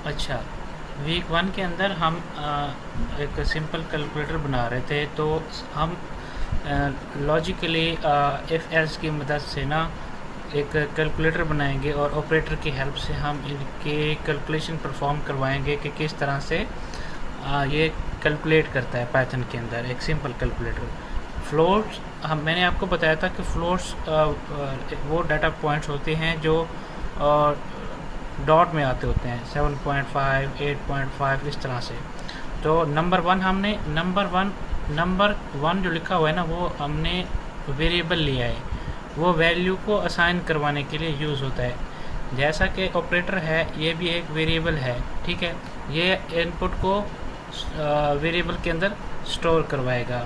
अच्छा, वीक 1 के अंदर हम एक सिंपल कैलकुलेटर बना रहे थे, तो हम लॉजिकली इफ़ एल्स की मदद से ना एक कैलकुलेटर बनाएंगे और ऑपरेटर की हेल्प से हम इनके कैलकुलेशन परफॉर्म करवाएंगे कि किस तरह से ये कैलकुलेट करता है पाइथन के अंदर एक सिंपल कैलकुलेटर। फ्लोट्स, हम मैंने आपको बताया था कि फ्लोट्स वो डाटा पॉइंट्स होते हैं जो डॉट में आते होते हैं, 7.5 8.5 इस तरह से। तो नंबर वन जो लिखा हुआ है ना, वो हमने वेरिएबल लिया है, वो वैल्यू को असाइन करवाने के लिए यूज़ होता है। जैसा कि ऑपरेटर है, ये भी एक वेरिएबल है, ठीक है। ये इनपुट को वेरिएबल के अंदर स्टोर करवाएगा।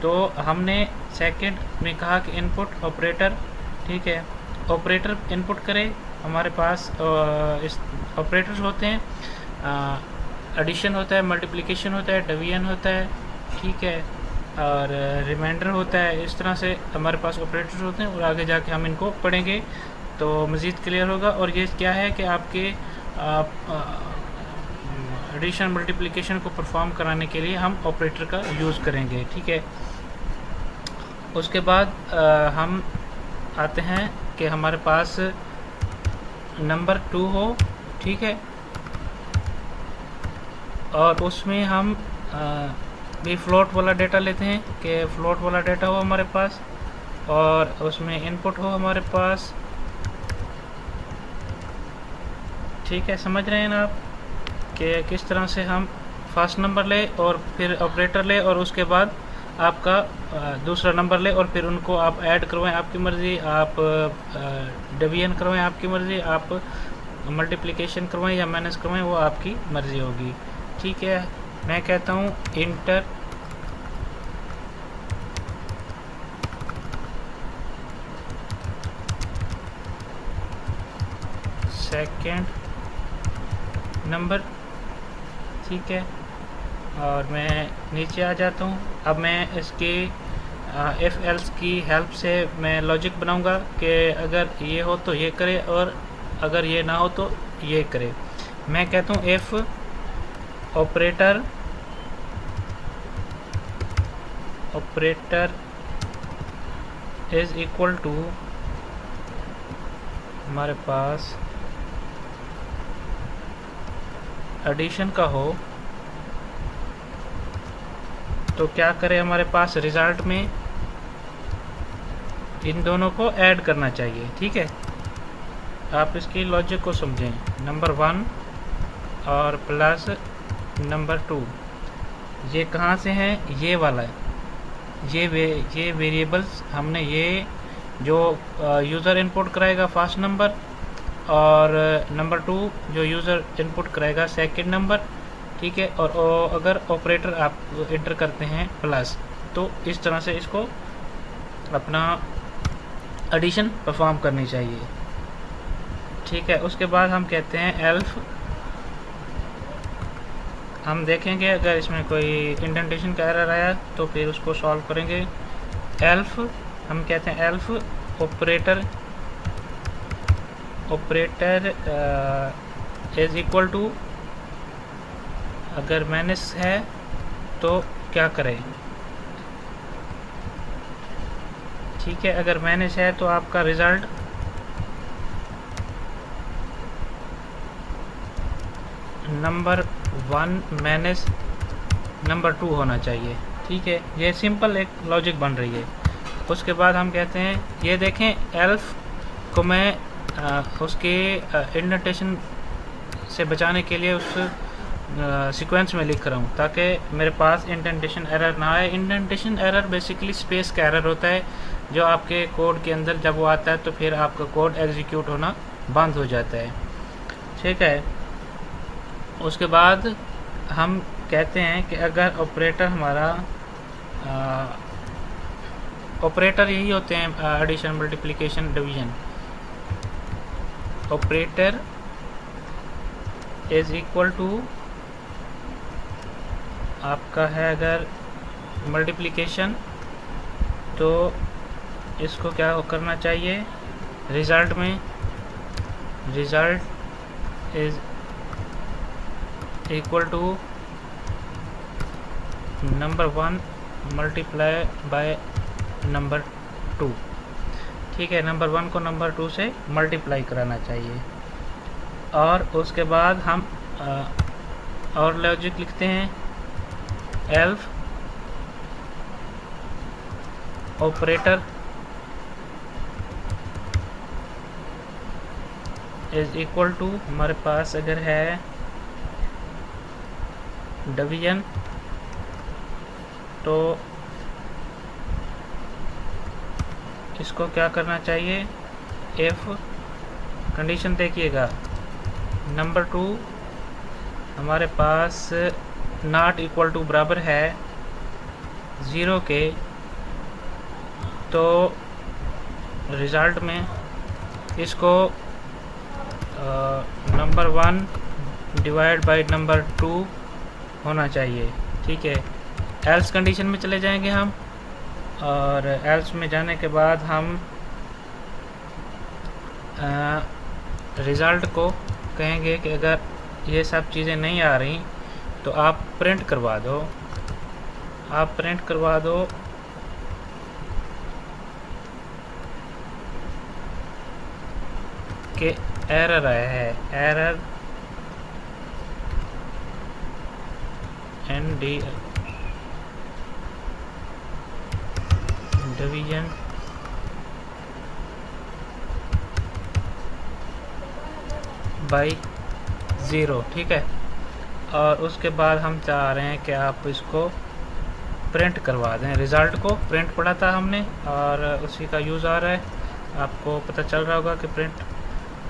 तो हमने सेकंड में कहा कि इनपुट ऑपरेटर, ठीक है, ऑपरेटर इनपुट करे। हमारे पास इस ऑपरेटर्स होते हैं, एडिशन होता है, मल्टीप्लिकेशन होता है, डिवीजन होता है, ठीक है, और रिमाइंडर होता है। इस तरह से हमारे पास ऑपरेटर्स होते हैं और आगे जाके हम इनको पढ़ेंगे तो मज़ीद क्लियर होगा। और ये क्या है कि आपके एडिशन मल्टीप्लिकेशन को परफॉर्म कराने के लिए हम ऑपरेटर का यूज़ करेंगे, ठीक है। उसके बाद हम आते हैं कि हमारे पास नंबर 2 हो, ठीक है, और उसमें हम भी फ्लोट वाला डेटा लेते हैं कि फ्लोट वाला डेटा हो हमारे पास और उसमें इनपुट हो हमारे पास, ठीक है। समझ रहे हैं ना आप कि किस तरह से हम फर्स्ट नंबर ले और फिर ऑपरेटर ले और उसके बाद आपका दूसरा नंबर ले और फिर उनको आप ऐड करवाएं, आपकी मर्ज़ी, आप डिवीजन करवाएं, आपकी मर्ज़ी, आप मल्टीप्लिकेशन करवाएं या माइनस करवाएं, वो आपकी मर्ज़ी होगी, ठीक है। मैं कहता हूँ इंटर सेकंड नंबर, ठीक है, और मैं नीचे आ जाता हूँ। अब मैं इसके इफ़ एल्स की हेल्प से मैं लॉजिक बनाऊंगा कि अगर ये हो तो ये करे और अगर ये ना हो तो ये करे। मैं कहता हूँ if operator is equal to, हमारे पास एडिशन का हो तो क्या करें, हमारे पास रिज़ल्ट में इन दोनों को ऐड करना चाहिए, ठीक है। आप इसकी लॉजिक को समझें। नंबर 1 और प्लस नंबर 2 ये कहाँ से हैं, ये वाला है, ये वेरिएबल्स हमने ये जो यूज़र इनपुट कराएगा फर्स्ट नंबर और नंबर 2 जो यूज़र इनपुट कराएगा सेकंड नंबर, ठीक है। और अगर ऑपरेटर आप इंटर करते हैं प्लस, तो इस तरह से इसको अपना एडिशन परफॉर्म करनी चाहिए, ठीक है। उसके बाद हम कहते हैं एल्फ, हम देखेंगे अगर इसमें कोई इंडेंटेशन का एरर आया तो फिर उसको सॉल्व करेंगे। एल्फ, हम कहते हैं elif operator is equal to, अगर माइनस है तो क्या करें, ठीक है। अगर माइनस है तो आपका रिज़ल्ट नंबर 1 माइनस नंबर 2 होना चाहिए, ठीक है। ये सिंपल एक लॉजिक बन रही है। उसके बाद हम कहते हैं, ये देखें एल्फ को मैं उसके इंडेंटेशन से बचाने के लिए उस सीक्वेंस में लिख रहा हूँ ताकि मेरे पास इंडेंटेशन एरर ना आए। इंडेंटेशन एरर बेसिकली स्पेस का एरर होता है जो आपके कोड के अंदर जब वो आता है तो फिर आपका कोड एग्जीक्यूट होना बंद हो जाता है, ठीक है। उसके बाद हम कहते हैं कि अगर ऑपरेटर हमारा ऑपरेटर यही होते हैं addition multiplication division, operator is equal to आपका है अगर मल्टीप्लिकेशन तो इसको क्या करना चाहिए, रिज़ल्ट में result is equal to number 1 multiply by number 2। ठीक है, नंबर 1 को नंबर 2 से मल्टीप्लाई कराना चाहिए। और उसके बाद हम और लॉजिक लिखते हैं, elif operator is equal to, हमारे पास अगर है डिवीजन, तो इसको क्या करना चाहिए, इफ कंडीशन देखिएगा, नंबर 2 हमारे पास नॉट इक्वल टू बराबर है 0 के, तो रिज़ल्ट में इसको नंबर 1 डिवाइड बाय नंबर 2 होना चाहिए। ठीक है, एल्स कंडीशन में चले जाएंगे हम, और एल्स में जाने के बाद हम रिज़ल्ट को कहेंगे कि अगर ये सब चीज़ें नहीं आ रही तो आप प्रिंट करवा दो, कि एरर आया है, error and division by 0। ठीक है, और उसके बाद हम चाह रहे हैं कि आप इसको प्रिंट करवा दें, रिज़ल्ट को प्रिंट पढ़ा था हमने और उसी का यूज़ आ रहा है। आपको पता चल रहा होगा कि प्रिंट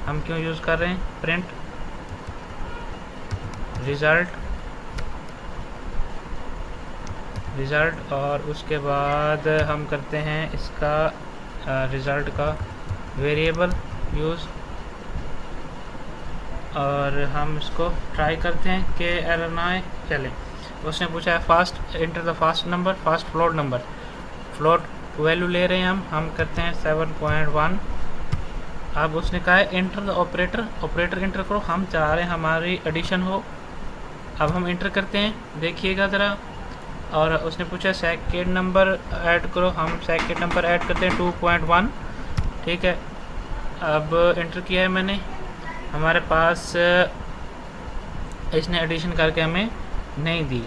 हम क्यों यूज़ कर रहे हैं, प्रिंट रिज़ल्ट और उसके बाद हम करते हैं इसका रिज़ल्ट का वेरिएबल यूज़, और हम इसको ट्राई करते हैं कि एरर ना आए। चले, उसने पूछा है fast enter the fast number, fast float number, float value ले रहे हैं हम करते हैं 7.1। अब उसने कहा है इंटर द ऑपरेटर इंटर करो, हम चाह रहे हैं हमारी एडिशन हो। अब हम इंटर करते हैं, देखिएगा ज़रा, और उसने पूछा सेकेंड नंबर ऐड करो, हम सेकेंड नंबर ऐड करते हैं 2.1। ठीक है, अब इंटर किया है मैंने, हमारे पास इसने एडिशन करके हमें नहीं दी,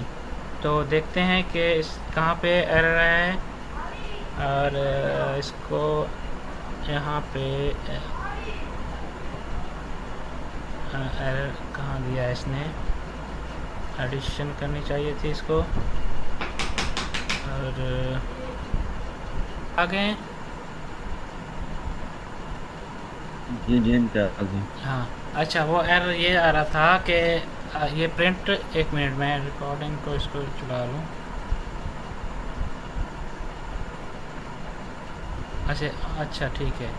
तो देखते हैं कि इस कहाँ पे एरर आया है, और इसको यहाँ पे एरर कहाँ दिया है इसने, एडिशन करनी चाहिए थी इसको, और आगे जी हाँ। अच्छा, वो एरर ये आ रहा था कि ये प्रिंट, एक मिनट में रिकॉर्डिंग को इसको चला लूँ। अच्छा ठीक है।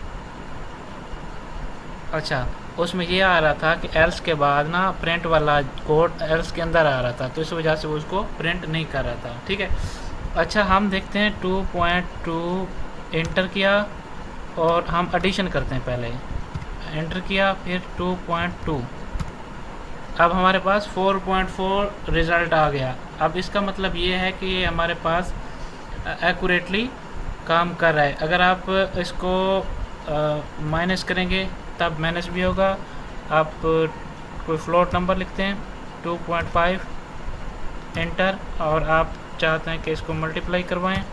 अच्छा, उसमें ये आ रहा था कि एल्स के बाद ना प्रिंट वाला कोड एल्स के अंदर आ रहा था, तो इस वजह से वो उसको प्रिंट नहीं कर रहा था। ठीक है, अच्छा हम देखते हैं 2.2 इंटर किया और हम एडिशन करते हैं, पहले एंटर किया फिर 2.2, अब हमारे पास 4.4 रिज़ल्ट आ गया। अब इसका मतलब ये है कि ये हमारे पास एक्यूरेटली काम कर रहा है। अगर आप इसको माइनस करेंगे तब माइनस भी होगा। आप कोई फ्लोट नंबर लिखते हैं 2.5 एंटर, और आप चाहते हैं कि इसको मल्टीप्लाई करवाएं,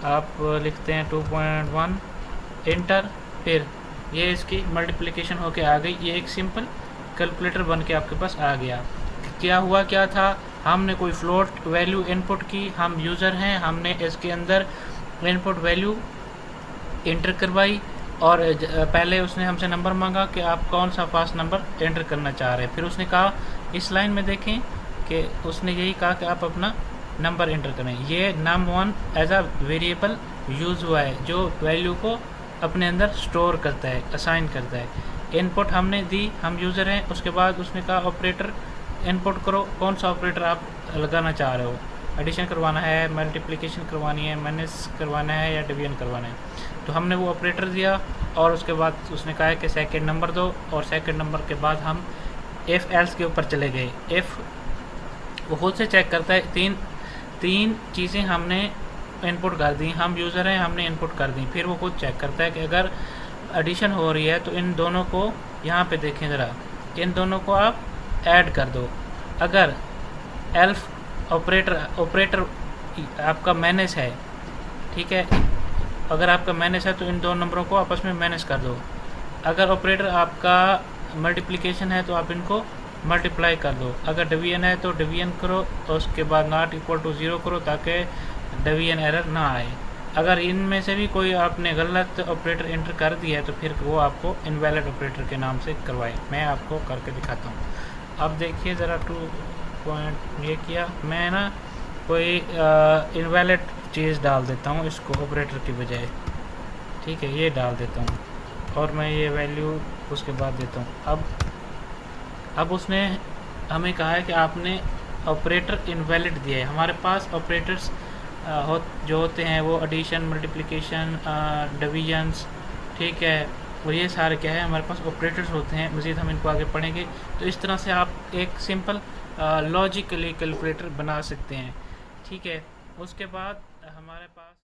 आप लिखते हैं 2.1 एंटर, फिर ये इसकी मल्टीप्लिकेशन होके आ गई। ये एक सिंपल कैलकुलेटर बन के आपके पास आ गया। क्या हुआ, क्या था, हमने कोई फ्लोट वैल्यू इनपुट की, हम यूज़र हैं, हमने इसके अंदर इनपुट वैल्यू एंटर करवाई, और पहले उसने हमसे नंबर मांगा कि आप कौन सा फास्ट नंबर एंटर करना चाह रहे हैं। फिर उसने कहा, इस लाइन में देखें कि उसने यही कहा कि आप अपना नंबर एंटर करें। ये num1 as a variable use हुआ है जो वैल्यू को अपने अंदर स्टोर करता है, असाइन करता है। इनपुट हमने दी, हम यूज़र हैं। उसके बाद उसने कहा ऑपरेटर इनपुट करो, कौन सा ऑपरेटर आप लगाना चाह रहे हो, एडिशन करवाना है, मल्टीप्लिकेशन करवानी है, माइनस करवाना है या डिवीजन करवाना है। तो हमने वो ऑपरेटर दिया, और उसके बाद उसने कहा है कि सेकंड नंबर दो, और सेकंड नंबर के बाद हम इफ़ एल्स के ऊपर चले गए, इफ़ वो खुद से चेक करता है, तीन चीज़ें हमने इनपुट कर दी, हम यूज़र हैं, हमने इनपुट कर दी, फिर वो खुद चेक करता है कि अगर एडिशन हो रही है तो इन दोनों को यहाँ पे देखें ज़रा, इन दोनों को आप ऐड कर दो। अगर एल्फ ऑपरेटर आपका मैनेज है, ठीक है, अगर आपका मैनेज है तो इन दो नंबरों को आपस में मैनेज कर दो। अगर ऑपरेटर आपका मल्टीप्लिकेशन है तो आप इनको मल्टीप्लाई कर दो। अगर डिवीजन है तो डिवीजन करो और उसके बाद नॉट इक्वल टू 0 करो ताकि डिवीजन एरर ना आए। अगर इनमें से भी कोई आपने गलत ऑपरेटर एंटर कर दिया है तो फिर वो आपको इनवैलिड ऑपरेटर के नाम से करवाए। मैं आपको करके दिखाता हूँ। अब देखिए ज़रा 2 पॉइंट ये किया, मैं ना कोई इनवैलिड चीज़ डाल देता हूँ इसको ऑपरेटर की बजाय, ठीक है, ये डाल देता हूँ और मैं ये वैल्यू उसके बाद देता हूँ। अब उसने हमें कहा है कि आपने ऑपरेटर इनवैलिड दिया है। हमारे पास ऑपरेटर्स जो होते हैं वो एडिशन, मल्टीप्लिकेशन, डिवीजन्स, ठीक है, और ये सारे क्या है हमारे पास ऑपरेटर्स होते हैं। मज़ीद हम इनको आगे पढ़ेंगे। तो इस तरह से आप एक सिंपल लॉजिकली कैलकुलेटर बना सकते हैं, ठीक है। उसके बाद हमारे पास